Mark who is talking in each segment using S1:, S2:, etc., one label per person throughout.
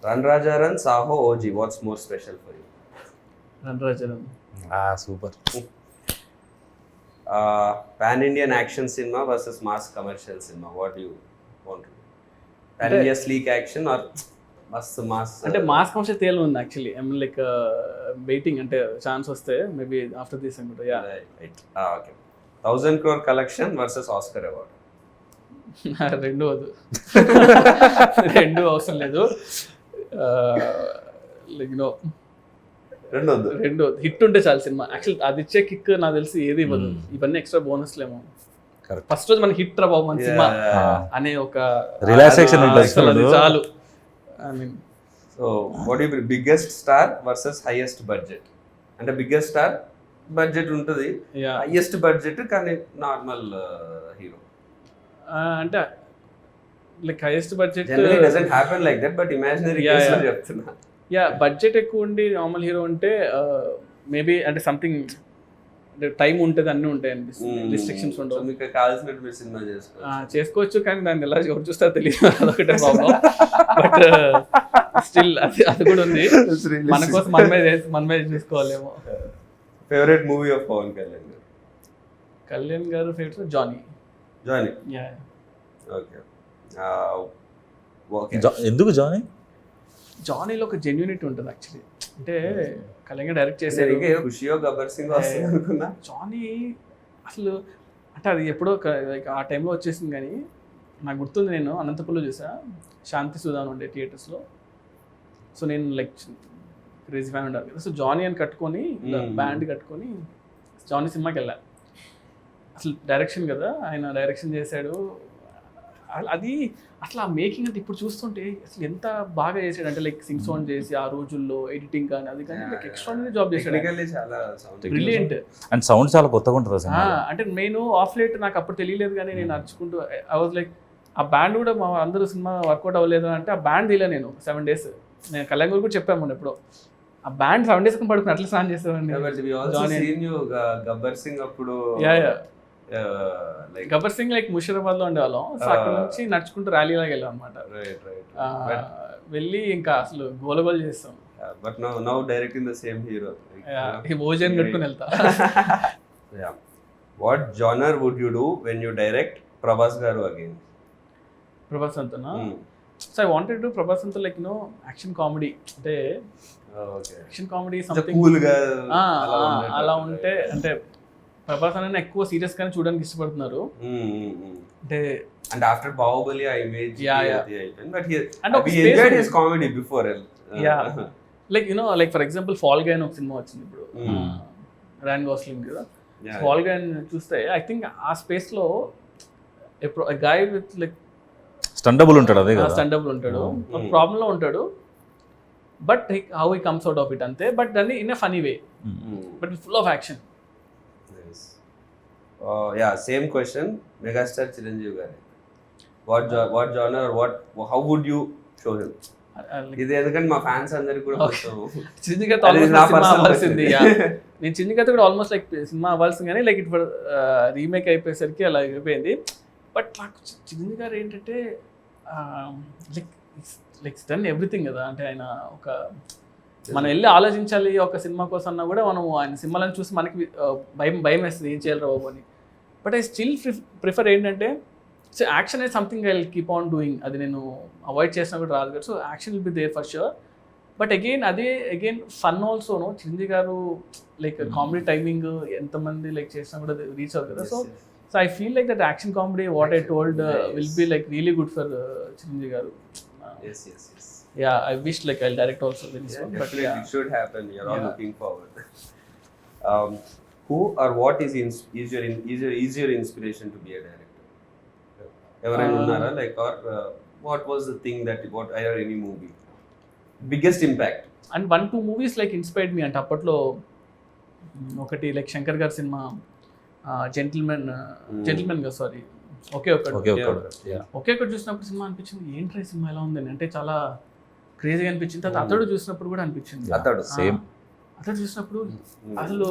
S1: Run Raja Run, Saho, OG. What's more special for you?
S2: Ranarajan.
S3: Super.
S1: Pan Indian action cinema versus mass commercial cinema. What do you want to do? Pan India sleek action or mass?
S2: అంటే mass commercial తేలి ఉంది actually. I mean like waiting, అంటే chance వస్తే maybe after this అనుకుంటా. Yeah
S1: Right. Okay. 1,000 crore collection versus Oscar award.
S2: రెండు వద్దు. రెండు అవసరం లేదు. లైక్ నో, రెండు హిట్ ఉంటే చాలు సినిమా. యాక్చువల్ అది ఇచ్చే కిక్ నాకు తెలిసి ఏది ఇవ్వదు. ఇవన్నీ ఎక్స్ట్రా బోనస్లేమో. ఫస్ట్ రోజు మనకి హిట్ రా బాబు మన సినిమా అనే ఒక
S3: రిలాక్సేషన్ ఉంటుంది
S2: చాలు. I mean
S1: so what you biggest star versus highest budget. అంటే బిగ్గెస్ట్ స్టార్ బడ్జెట్ ఉంటుంది, హైయెస్ట్ బడ్జెట్ కానీ నార్మల్ హీరో.
S2: అంటే like highest budget
S1: generally doesn't happen like that, but imaginary case లో చెప్తున్నా.
S2: యా బడ్జెట్ ఎక్కువ ఉండి నార్మల్ హీరో అంటే maybe అంటే సంథింగ్ టైం ఉంటుంది, అన్నీ ఉంటాయి అనిపిస్తుంది, రిస్ట్రిక్షన్స్ ఉండవు.
S1: మీకు కావాల్సినట్టు మీరు సినిమా
S2: చేసుకోవచ్చు కానీ దాన్ని ఎలా ఎవరు చూస్తారో తెలియదు, అదొకటే ప్రాబ్లం. బట్ స్టిల్ అది కూడా ఉంది. మన కోసం మనమే చూసుకోవాలేమో.
S1: Favourite movie of Pawan Kalyan garu?
S2: Kalyan garu favourite Johnny. Yeah
S1: okay.
S3: ఎందుకు జానీ?
S2: జానీలో ఒక జెన్యూనిటీ ఉంటుంది యాక్చువల్లీ. అంటే కళ్యాణ్ గారు డైరెక్ట్ చేశారు.
S1: ఖుషియో గబ్బర్ సింగ్ వస్తుంది అనుకున్నా.
S2: జానీ అసలు అంటే అది ఎప్పుడో ఆ టైంలో వచ్చేసింది, కానీ నాకు గుర్తుంది, నేను అనంతపురంలో చూసా, శాంతి సుధాన్ ఉండే థియేటర్స్లో. సో నేను లైక్ క్రేజీ ఫ్యాన్ ఉండాలి కదా. సో జానీ అని కట్టుకొని బ్యాండ్ కట్టుకొని జానీ సినిమాకి వెళ్ళా. అసలు డైరెక్షన్ కదా, ఆయన డైరెక్షన్ చేశాడు. అది అసలు ఆ మేకింగ్ అంటే ఇప్పుడు చూస్తుంటే అసలు ఎంత బాగా చేశాడు అంటే లైక్ సింగ్ సౌండ్ చేసి ఆ రోజుల్లో ఎడిటింగ్ కానీ అది కానీ లైక్ ఎక్స్ట్రాడినరీ జాబ్ చేశాడు. బ్రిలియంట్.
S3: అండ్ సౌండ్ చాలా కొత్తగా ఉంటుంది అసలు.
S2: అంటే నేను ఆఫ్ లైట్ నాకు అప్పుడు తెలియలేదు, కానీ నేను నడుచుకుంటూ ఐ వాజ్ లైక్ ఆ బ్యాండ్ కూడా మా అందరూ సినిమా వర్కౌట్ అవ్వలేదు అంటే ఆ బ్యాండ్ తీయలే నేను 7 days. నేను కళ్యాణ్ గారు కూడా చెప్పాము ఎప్పుడో, ఆ బ్యాండ్ 7 days పడుకుని అట్లా స్నాన్ చేసేవాడిని.
S1: గబ్బర్ సింగ్ అప్పుడు
S2: గబ్బర్ సింగ్ లైక్ ముషీరాబాద్ లో ఉండేవాళ్ళం. సో అక్కడ నుంచి నడుచుకుంటూ ర్యాలీ లాగా వెళ్ళాం అనమాట. వెళ్ళి ఇంకా అసలు గోలగోలు చేస్తాం.
S1: But now directing the same hero.
S2: భోజనం కట్టుకుని వెళ్తా.
S1: What genre would you do when you direct Prabhas garu again?
S2: Prabhas అంతనా? So I wanted to Prabhas అంతా లైక్ నో యాక్షన్ కామెడీ, అంటే యాక్షన్ కామెడీ సంథింగ్ అలా ఉంటే. అంటే ప్రభాస్ అనే ఎక్కువ సీరియస్ గానే చూడడానికి ఇష్టపడుతున్నారు. అంటే
S1: ఆఫ్టర్ బాహుబలి ఆ ఇమేజ్ బట్
S2: అంటే
S1: we enjoyed his comedy before.
S2: Like you know like for example fall guy అని ఒక సినిమా వచ్చింది ఇప్పుడు, రాయన్ గోస్లింగ్ కదా. ఫాల్ గై చూస్తే ఐ థింక్ ఆ స్పేస్ లో ఎప్పుడు గాయ్ విత్ లైక్
S3: స్టండబుల్ ఉంటాడు, అదే కదా,
S2: స్టండబుల్ ఉంటాడు, ప్రాబ్లం లో ఉంటాడు, but how he comes out of it అంతే. బట్ దాన్ని in a funny way, but full of action.
S1: Same question, megastar Chiranjeevi garu. What genre or how would you show him? ఇది ఎందుకంటే మా ఫ్యాన్స్ అందరికి కూడా
S2: చిరంజీవి గారితో సినిమా అవ్వాల్సింది. నేను చిరంజీవి గారితో కూడా ఆల్మోస్ట్ లైక్ సినిమా అవ్వాల్సింది, కానీ లైక్ ఇప్పుడు రీమేక్ అయిపోయేసరికి అలా అయిపోయింది. బట్ నాకు చిరంజీవి గారు ఏంటంటే లైక్ డన్ ఎవ్రీథింగ్ కదా. అంటే ఆయన ఒక మనం వెళ్ళి ఆలోచించాలి ఒక సినిమా కోసం అన్నా కూడా మనం ఆయన సినిమాలను చూసి మనకి భయం వేస్తుంది, ఏం చేయాలి బాబు అని. బట్ ఐ స్టిల్ ప్రిఫర్ ఏంటంటే so action is something I will keep on doing. అది నేను అవాయిడ్ చేసినా కూడా రాదు కదా. So action will be there for sure. But again fun ఆల్సోను. Chiranjeevi garu like comedy timing ఎంతమంది లైక్ చేసినా కూడా రీచ్ అవ్వదు కదా. So I feel like that action comedy what I told will be like really good for Chiranjeevi garu. Yeah, I wish like I'll direct also this one, but
S1: it should happen. You're all looking forward. Who or what is your inspiration to be a director? ఎవరైనా ఉన్నారా like or what was the thing that what either any movie biggest impact?
S2: And 1-2 movies like inspired me. అంటే అప్పట్లో ఒకటి like Shankar గారి cinema gentlemen గా sorry ఒకే ఒకటి చూసినప్పుడు cinema అనిపించింది ఏంట్రా ఈ సినిమా ఎలా ఉందని, అంటే చాలా క్రేజీగా అనిపించింది. తర్వాత అతడు చూసినప్పుడు కూడా అనిపించింది. అతడు చూసినప్పుడు అసలు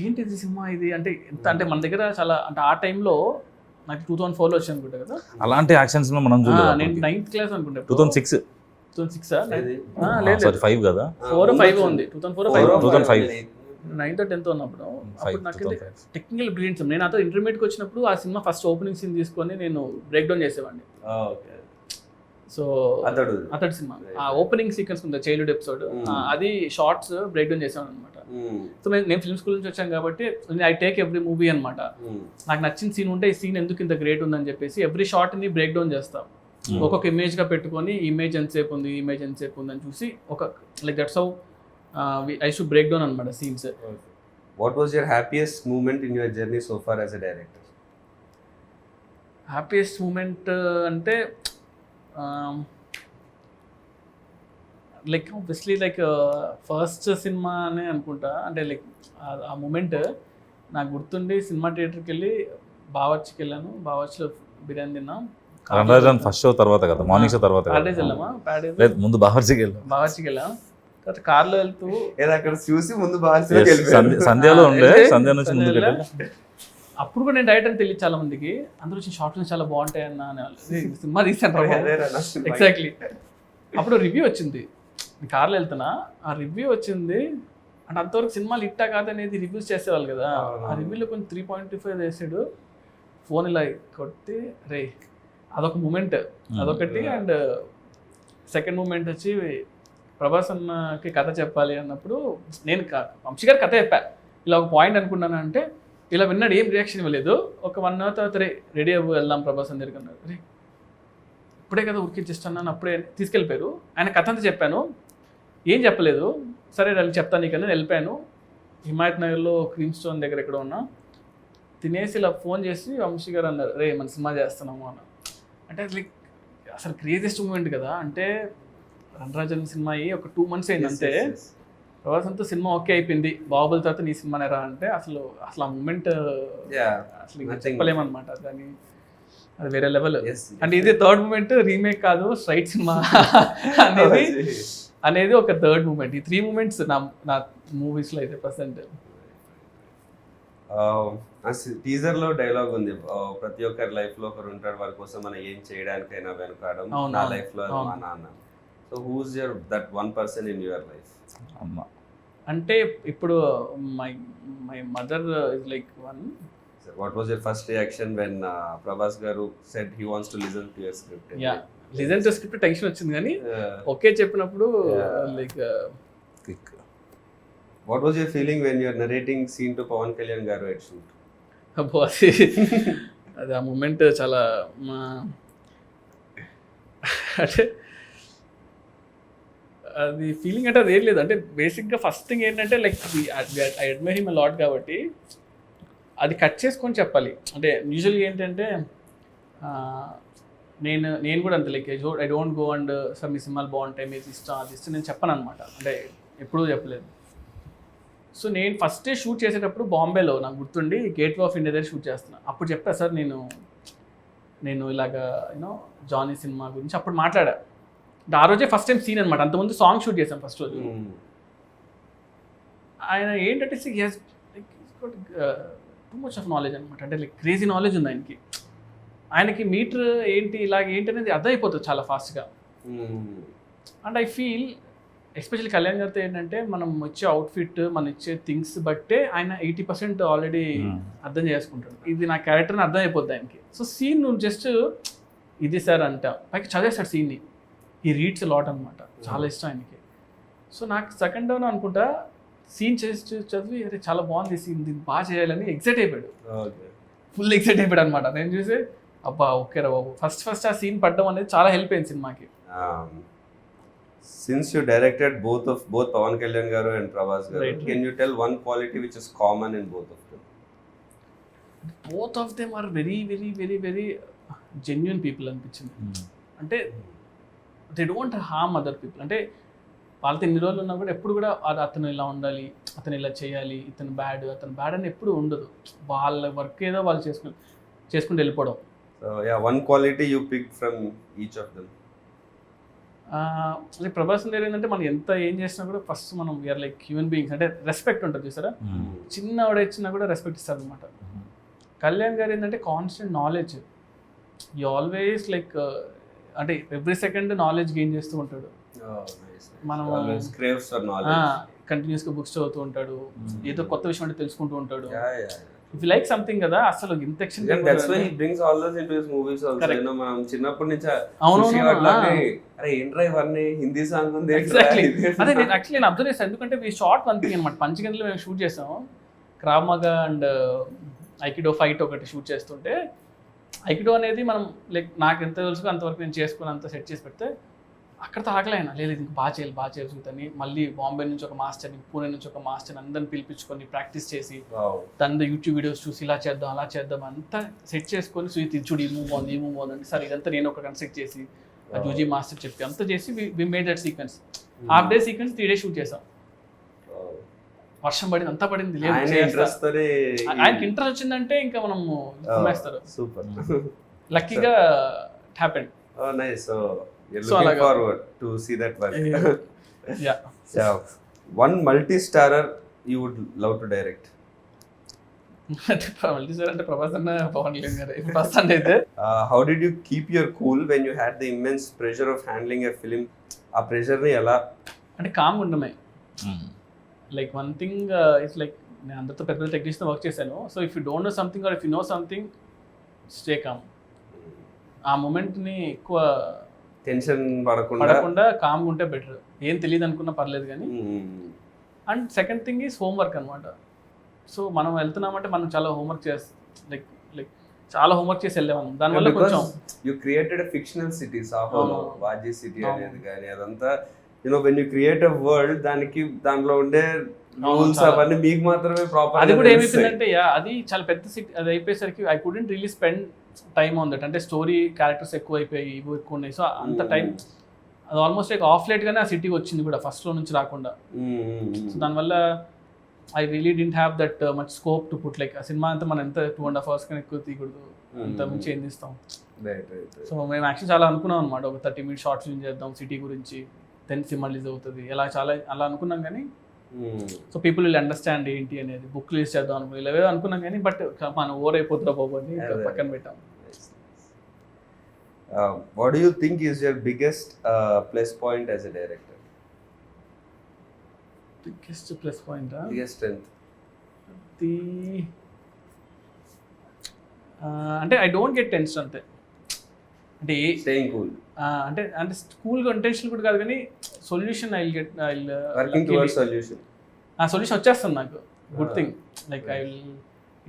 S2: ఏంటిది సినిమా ఇది, అంటే ఎంత అంటే మన దగ్గర చాలా అంటే ఆ టైంలో నాకు 2004లో వచ్చి అనుకుంటా కదా
S3: అలాంటి యాక్షన్స్ లో మనం
S2: నేను 9th క్లాస్ అనుకుంటా,
S3: 2006
S2: 2006
S1: ఏది?
S2: లేదు
S3: సారీ 5 కదా
S2: 4-5 ఉంది 2004
S3: 2005.
S2: 9th 10th ఉన్నప్పుడు. అప్పుడు నాకు
S3: 2005.
S2: Technical brilliance. నేను అతో ఇంటర్మీడియట్కి వచ్చినప్పుడు ఆ సినిమా ఫస్ట్ ఓపెనింగ్ సీన్ తీసుకొని నేను బ్రేక్ డౌన్ చేసేవాడిని.
S1: ఓకే.
S2: సో
S1: అతడు
S2: అతడి సినిమా ఆ ఓపెనింగ్ సీక్వెన్స్ ఉంది చైల్డ్హుడ్ ఎపిసోడ్, అది షార్ట్స్ బ్రేక్ డౌన్ చేసాను అనమాట. సో నేను ఫిల్మ్ స్కూల్ నుంచి వచ్చాను కాబట్టి ఐ టేక్ ఎవ్రీ మూవీ అనమాట. నాకు నచ్చిన సీన్ ఉంటే ఈ సీన్ ఎందుకు ఇంత గ్రేట్ ఉందని చెప్పేసి ఎవ్రీ షార్ట్ని బ్రేక్ డౌన్ చేస్తాం. ఒక్కొక్క ఇమేజ్గా పెట్టుకొని ఇమేజ్ ఎంతసేపు ఉంది, ఇమేజ్ ఎంతసేపు ఉందని చూసి ఒక like that's how I should break down అనమాట scenes.
S1: What was your happiest moment in your journey so far as a director?
S2: Happiest moment అంటే లైక్ ఆబ్వియస్లీ లైక్ ఫస్ట్ సినిమా అనే అనుకుంటా. అంటే లైక్ ఆ మూమెంట్ నాకు గుర్తుండి సినిమా థియేటర్కి వెళ్ళి బావర్చికి వెళ్ళాను. బావర్చిలో బిర్యానీ తిన్నాం.
S3: రణరాజన్ ఫస్ట్ షో తర్వాత కదా, మార్నింగ్ షో తర్వాత కదా.
S2: ప్యాడేజ్ వెళ్ళామా? ప్యాడేజ్
S3: లేదు, ముందు బావర్చికి వెళ్ళాం.
S2: బావర్చికి వెళ్ళాం. తర్వాత కార్లో వెళ్తూ
S1: అక్కడ చూసి ముందు
S3: సంధ్యలో ఉండే, సంధ్య నుంచి ముందుకు వెళ్ళాం.
S2: అప్పుడు కూడా నేను డైరెక్ట్ అని తెలియదు చాలా మందికి. అందరూ వచ్చిన షార్ట్లు చాలా బాగుంటాయి అన్న అనేవాళ్ళు. సినిమా తీసాను ఎగ్జాక్ట్లీ. అప్పుడు రివ్యూ వచ్చింది, కార్లో వెళ్తున్నా, ఆ రివ్యూ వచ్చింది. అంటే అంతవరకు సినిమాలు ఇట్టా కాదనేది రివ్యూస్ చేసేవాళ్ళు కదా. ఆ రివ్యూలో కొంచెం 3.25 వేసాడు. ఫోన్ ఇలా కొట్టి రే, అదొక మూమెంట్, అదొకటి. అండ్ సెకండ్ మూమెంట్ వచ్చి ప్రభాస్ అన్నకి కథ చెప్పాలి అన్నప్పుడు నేను వంశీ గారి కథ చెప్పా. ఇలా ఒక పాయింట్ అనుకున్నాను అంటే ఇలా విన్నాడు, ఏం రియాక్షన్ ఇవ్వలేదు. ఒక 1 hour తర్వాత రెడీ అవ్వు వెళ్దాం ప్రభాస్ అని దగ్గరికి అన్నారు. రే ఇప్పుడే కదా ఉరికిచ్చిస్తున్నాను, అప్పుడే తీసుకెళ్ళిపోయారు. ఆయన కథ అంతా చెప్పాను, ఏం చెప్పలేదు. సరే వెళ్ళి చెప్తాను నీకన్నా వెళ్ళిపోయాను. హిమాయత్ నగర్లో క్రీమ్ స్టోన్ దగ్గర ఎక్కడ ఉన్నా తినేసి ఇలా ఫోన్ చేసి వంశీ గారు అన్నారు, రే మన సినిమా చేస్తున్నాము అన్న. అంటే లైక్ అసలు క్రేజియస్ట్ మూమెంట్ కదా. అంటే రణరాజన్ సినిమా అయ్యి ఒక 2 months అయింది అంతే. ప్రభాస్ అంతా సినిమా ఓకే అయిపోయింది, బాహుబలి తర్వాత నీ సినిమానే రా అంటే అసలు ఆ మూమెంట్ అసలు చెప్పలేమన్నమాట. దాన్ని అది వేరే లెవెల్. అంటే ఇది థర్డ్ మూమెంట్, రీమేక్ కాదు, స్ట్రైట్ సినిమా అనేది ఒక థర్డ్ మూమెంట్. ఈ 3 moments నా మూవీస్లో అయితే ప్రజెంట్.
S1: టీజర్ లో డైలాగ్ ఉంది, ప్రతి ఒక్కరి లైఫ్ లో ఒకరు ఉంటాడు, వారి కోసం మనం ఏం చేయడానికైనా వెనుకాడం. నా లైఫ్ లో మా నాన్న. So who's your that one person in your life?
S3: అమ్మ.
S2: అంటే ఇప్పుడు my mother is like one.
S1: What was your first reaction when Prabhas garu said he wants to listen to your script?
S2: Yeah, listen to script tension వచ్చింది కానీ okay చెప్పినప్పుడు like
S1: what was your feeling when you're narrating scene to Pawan Kalyan garu at shoot?
S2: అబ్బో అది ఆ moment చాలా అంటే అది feeling అంటే అది ఏం లేదు. అంటే బేసిక్గా ఫస్ట్ థింగ్ ఏంటంటే like I admire him lot కాబట్టి అది కట్ చేసుకొని చెప్పాలి. అంటే యూజువల్గా ఏంటంటే నేను కూడా అంతే like I don't go and sir మీ సినిమాలు బాగుంటాయి, మీరు ఇష్టం అది ఇష్టం నేను చెప్పను అనమాట. అంటే ఎప్పుడూ చెప్పలేదు. సో నేను ఫస్ట్ డే షూట్ చేసేటప్పుడు బాంబేలో నాకు గుర్తుండి గేట్వే ఆఫ్ ఇండియా దగ్గర షూట్ చేస్తున్నాను. అప్పుడు చెప్పా సార్ నేను ఇలాగా యూనో జానీ సినిమా గురించి అప్పుడు మాట్లాడా. ఆ రోజే ఫస్ట్ టైం సీన్ అనమాట. అంతకుముందు సాంగ్ షూట్ చేశాం ఫస్ట్ రోజు. ఆయన ఏంటంటే టూ మచ్ ఆఫ్ నాలెడ్జ్ అనమాట. అంటే లైక్ క్రేజీ నాలెడ్జ్ ఉంది ఆయనకి. ఆయనకి మీటర్ ఏంటి ఇలాగ ఏంటి అనేది అర్థమైపోతుంది చాలా ఫాస్ట్గా. And I feel especially Kalyan గారితో ఏంటంటే మనం వచ్చే అవుట్ఫిట్, మనం ఇచ్చే థింగ్స్ బట్టే ఆయన 80% ఆల్రెడీ అర్థం చేసుకుంటాడు. ఇది నా క్యారెక్టర్ని అర్థం అయిపోద్ది ఆయనకి. సో సీన్ నువ్వు జస్ట్ ఇది సార్ అంట పైకి చదివేస్తాడు సీన్ని. ఈ రీడ్స్ లాట్ అనమాట, చాలా ఇష్టం ఆయనకి. సో నాకు సెకండ్ డౌన్ అనుకుంటా సీన్ చేసి చదివి అరే చాలా బాగుంది సీన్, దీన్ని బాగా చేయాలని ఎక్సైట్ అయిపోయాడు. ఫుల్ ఎక్సైట్ అయిపోయాడు అనమాట. నేను చూసి అబ్బా ఓకే రా బాబు, ఫస్ట్ ఆ సీన్ పడడం అనేది చాలా హెల్ప్ అయింది సినిమాకి.
S1: Since you directed both Pawan Kalyan garu and Prabhas garu, right, can you tell one quality which is common in both of them?
S2: Both of them are very, very, very, very genuine people అనిపించింది. అంటే they don't harm other people. అంటే వాళ్ళతో ఎన్ని రోజులు ఉన్నా కూడా ఎప్పుడు కూడా అతను ఇలా ఉండాలి, అతను ఇలా చేయాలి, అతను బ్యాడ్ అని ఎప్పుడు ఉండదు. వాళ్ళ వర్క్ ఏదో వాళ్ళు చేసుకుంటూ వెళ్ళిపోవడం.
S1: So yeah, one quality you picked from each of them.
S2: అంటే ప్రభాస్ దగ్గర ఏంటంటే మనం ఎంత ఏం చేసినా కూడా ఫస్ట్ మనం వీఆర్ లైక్ హ్యూమన్ బీయింగ్స్. అంటే రెస్పెక్ట్ ఉంటుంది చూసారా, చిన్నవాడు ఇచ్చినా కూడా రెస్పెక్ట్ ఇస్తారు అనమాట. కళ్యాణ్ గారు ఏంటంటే constant knowledge. You always like అంటే ఎవ్రీ సెకండ్ నాలెడ్జ్ గెయిన్ చేస్తూ ఉంటాడు. మనం
S1: ఆల్వేస్ క్రేవ్స్ ఫర్ నాలెడ్జ్.
S2: కంటిన్యూస్గా బుక్స్ చదువుతూ ఉంటాడు, ఏదో కొత్త విషయం అంటే తెలుసుకుంటూ ఉంటాడు.
S1: Yeah.
S2: ఇఫ్ లైక్ సంథింగ్ కదా అసలు ఇంత ఎక్షన్
S1: That's why he brings all those into his movies also.
S2: Correct.
S1: You know, మనం చిన్నప్పటి నుంచి
S2: అవును,
S1: ఖుషి
S2: అవును,
S1: అట్లాగే, అరే ఏంట్రా ఇవన్నీ హిందీ సాంగ్ ఉంది
S2: ఎగ్జాక్ట్లీ. అదే నేను యాక్చువల్లీ నేను అబ్జర్వ్ చేస్తాను, ఎందుకంటే ఈ షార్ట్ వన్ థింగ్ అనమాట. పంచగంటలో మేము షూట్ చేసాము, క్రావ్ మగా అండ్ ఐకిడో ఫైట్ ఒకటి షూట్ చేస్తుంటే, ఐకిడో అనేది మనం లైక్ నాకు ఎంత తెలుసు అంతవరకు నేను చేసుకుని అంత సెట్ చేసి పెడితే అక్కడతో ఆగలేనా, లేదు ఇంకా బాగా చేయాలి మళ్ళీ బాంబే నుంచి ఒక మాస్టర్ని, పూణే నుంచి ఒక మాస్టర్ని అందరిని పిలిపించుకొని ప్రాక్టీస్ చేసి దాని యూట్యూబ్ వీడియోస్ చూసి ఇలా చేద్దాం అలా చేద్దాం అంతా సెట్ చేసుకొని సుయిత్ చూడు ఈ మూవ్ బాగుంది అంటే సరే ఇదంతా నేను ఒక కన్సెప్ట్ చేసి జూజీ మాస్టర్ చెప్పి అంతా చేసి we made that sequence. Half day sequence 3 days shoot చేసాం. వర్షం పడింది, అంతా పడింది, లేదు ఆయనకి ఇంట్రెస్ట్ వచ్చిందంటే ఇంకా మనం వేస్తారు.
S1: సూపర్,
S2: లక్కీగా it happened.
S1: Nice. So you're looking forward to see that work.
S2: Yeah.
S1: So one multi-starrer you would love to direct.
S2: అంటే ప్రభాస్ అన్న, పవన్ కళ్యాణ్ గారు ఫస్ట్ అంటే అయితే.
S1: How did you keep your cool when you had the immense pressure of handling a film? ఆ pressure ని ఎలా
S2: అంటే calm ఉండమే. Like one thing it's like నేను అందరితో పెద్ద టెక్నీషియన్ వర్క్ చేశాను. So if you don't know something or if you know something, stay calm. ఆ మూమెంట్ని ఎక్కువ
S1: టెన్షన్ పడకుండా
S2: కామ్గా ఉంటే బెటర్. ఏం తెలియదు అనుకున్నా పర్లేదు కానీ. And second thing is homework అనమాట. సో మనం వెళ్తున్నామంటే మనం చాలా హోంవర్క్ చేస్తాం, లైక్ చాలా హోంవర్క్ చేసి వెళ్ళేవాళ్ళం. దానివల్ల కొంచెం
S1: you created fictional cities, Vaji city అనేది కానీ అదంతా you know when you create a world, దాంట్లో ఉండే రూల్స్ అవన్నీ మీకు మాత్రమే ప్రాపర్.
S2: అది కూడా ఏమైపోయిందంటే అది చాలా పెద్ద సిటీ, అది అయిపోయేసరికి I couldn't really spend time on that. అంటే స్టోరీ క్యారెక్టర్స్ ఎక్కువ అయిపోయి ఇవి ఎక్కువ ఉన్నాయి. సో అంత టైం అది ఆల్మోస్ట్ లైక్ ఆఫ్ లైట్ గానే ఆ సిటీకి వచ్చింది కూడా, ఫస్ట్ లో నుంచి రాకుండా. సో దానివల్ల I really didn't have that much scope to put. Like ఆ సినిమా అంతా మనం ఎంత 2.5 hours కన్నా ఎక్కువ తీయకూడదు, అంత మించి ఏం తీస్తాం. సో మేము యాక్చువల్లీ చాలా అనుకున్నాం అనమాట, ఒక 30 minutes షార్ట్ ఫిల్మ్ చేద్దాం సిటీ గురించి, దెన్ సినిమా రిలీజ్ అవుతుంది అలా అనుకున్నాం. కానీ సో పీపుల్ విల్ అండర్స్టాండ్ ఏంటి అనేది, బుక్ రిలీజ్ చేద్దాం అనుకుని ఇలా అనుకున్నాం కానీ, బట్ మనం ఓవర్ అయిపోతుందా బాబు అని పక్కన పెట్టాం.
S1: What do you think is your biggest plus point as a director?
S2: Biggest plus point,
S1: biggest strength?
S2: అంటే ఐ డోంట్ గెట్ టెన్షన్ అంతే. అంటే
S1: staying cool.
S2: అంటే కూల్గా ఇంటెన్షన్ కూడా కాదు కానీ సొల్యూషన్
S1: working towards solution.
S2: ఆ సొల్యూషన్ వచ్చేస్తుంది నాకు. Good thing. Like I will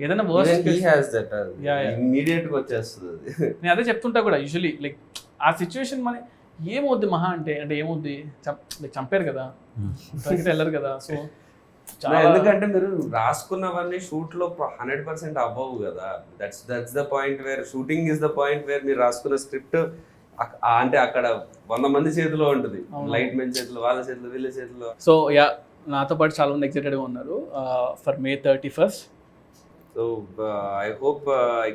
S2: ఏదైనా worst
S1: he has that immediate గా వచ్చేస్తుంది.
S2: నేను అదే చెప్తుంటా కూడా యూజువలీ, లైక్ ఆ సిచ్యువేషన్ మన ఏమవుద్ది మహా అంటే ఏమవుద్ది, చంపారు కదా, వెళ్ళరు కదా. సో
S1: ఎందుకంటే మీరు రాసుకున్నవన్నీ షూట్ లో 100% అవ్వవు కదా. That's the point where shooting is the point where మీరు రాసుకున్న స్క్రిప్ట్ అంటే అక్కడ 100 మంది చేతిలో ఉంటుంది, లైట్ మెన్ చేతిలో, వాళ్ళ చేతిలో, వీళ్ళ చేతిలో.
S2: సో నాతో పాటు చాలా మంది ఎక్సైటెడ్గా ఉన్నారు for May 31st.
S1: So I hope I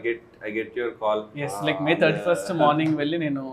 S1: get your call.
S2: Yes, like May 31st morning వెళ్ళి నేను